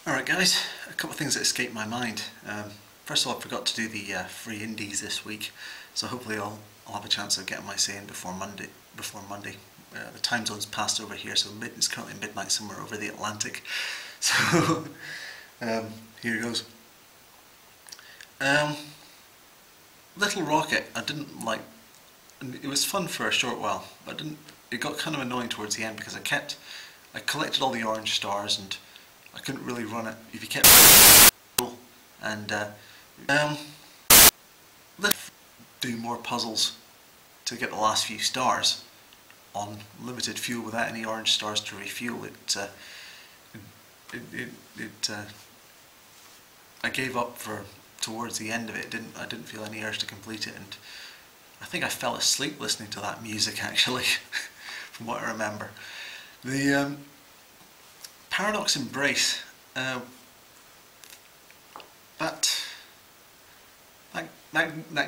Alright guys, a couple of things that escaped my mind. First of all, I forgot to do the free indies this week, so hopefully I'll have a chance of getting my say in before Monday. The time zone's passed over here, so it's currently midnight somewhere over the Atlantic. So here goes. Little Rocket, I didn't like. It was fun for a short while, but it got kind of annoying towards the end because I collected all the orange stars and I couldn't really run it if you kept and let's do more puzzles to get the last few stars on limited fuel without any orange stars to refuel it. I gave up towards the end of it. I didn't feel any urge to complete it, and I think I fell asleep listening to that music actually, from what I remember. The Paradox Embrace, that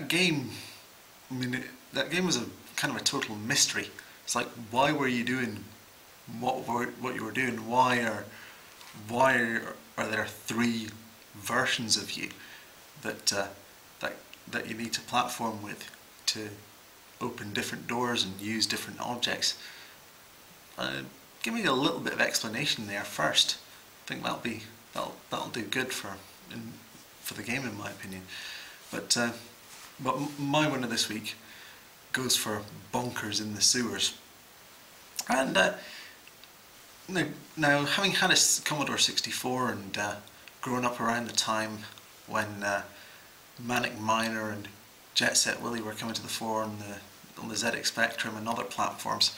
game. I mean, that game was a kind of a total mystery. It's like, why were you doing what you were doing? Why are there three versions of you that you need to platform with to open different doors and use different objects? Give me a little bit of explanation there first. I think that'll do good for the game, in my opinion. But my winner this week goes for Bonkers in the Sewers. And now, having had a Commodore 64 and grown up around the time when Manic Miner and Jet Set Willy were coming to the fore on the ZX Spectrum and other platforms,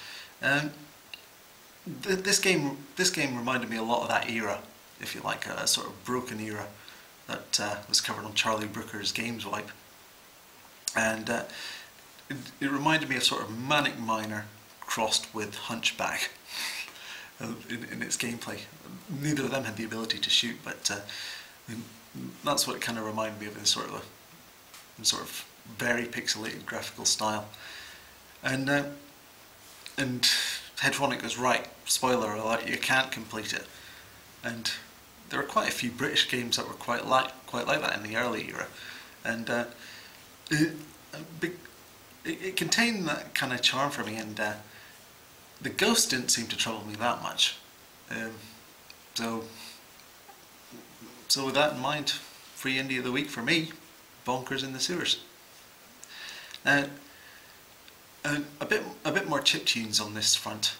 this game reminded me a lot of that era, if you like, a sort of broken era that was covered on Charlie Brooker's Games Wipe, and it reminded me of sort of Manic Miner crossed with Hunchback in its gameplay. Neither of them had the ability to shoot, but that's what it kind of reminded me of in sort of very pixelated graphical style. And Headphonic was right. Spoiler alert: you can't complete it. And there were quite a few British games that were quite like that in the early era, and it contained that kind of charm for me. And the ghosts didn't seem to trouble me that much. So with that in mind, free indie of the week for me, Bonkers in the Sewers. Now, a bit more chiptunes on this front.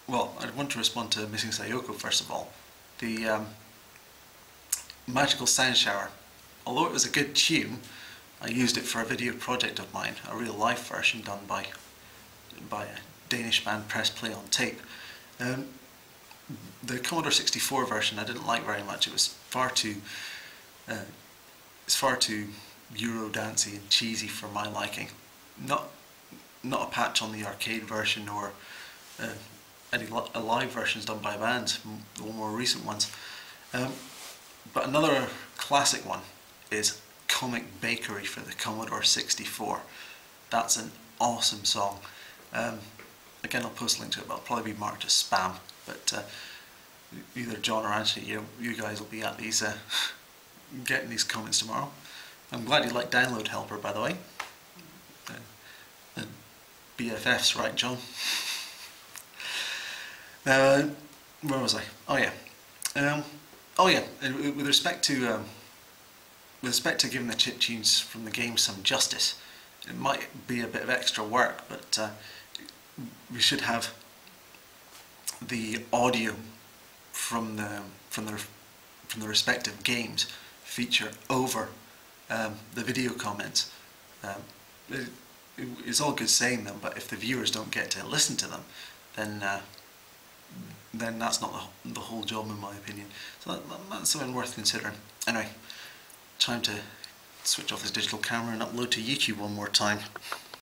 Well, I want to respond to Missing Sayoko first of all. The Magical Sound Shower. Although it was a good tune, I used it for a video project of mine, a real life version done by a Danish band, Press Play on Tape. The Commodore 64 version I didn't like very much. It was far too Euro dancey and cheesy for my liking. Not a patch on the arcade version or any live versions done by bands, the more recent ones. But another classic one is Comic Bakery for the Commodore 64. That's an awesome song. Again, I'll post a link to it, but it'll probably be marked as spam. But either John or Anthony, you guys will be at these getting these comments tomorrow. I'm glad you like Download Helper, by the way. BFFs, right, John? Now, where was I? Oh yeah. With respect to giving the chiptunes from the game some justice, it might be a bit of extra work, but we should have the audio from the respective games feature over the video comments. It's all good saying them, but if the viewers don't get to listen to them, then that's not the whole job, in my opinion. So that's something worth considering. Anyway, time to switch off this digital camera and upload to YouTube one more time.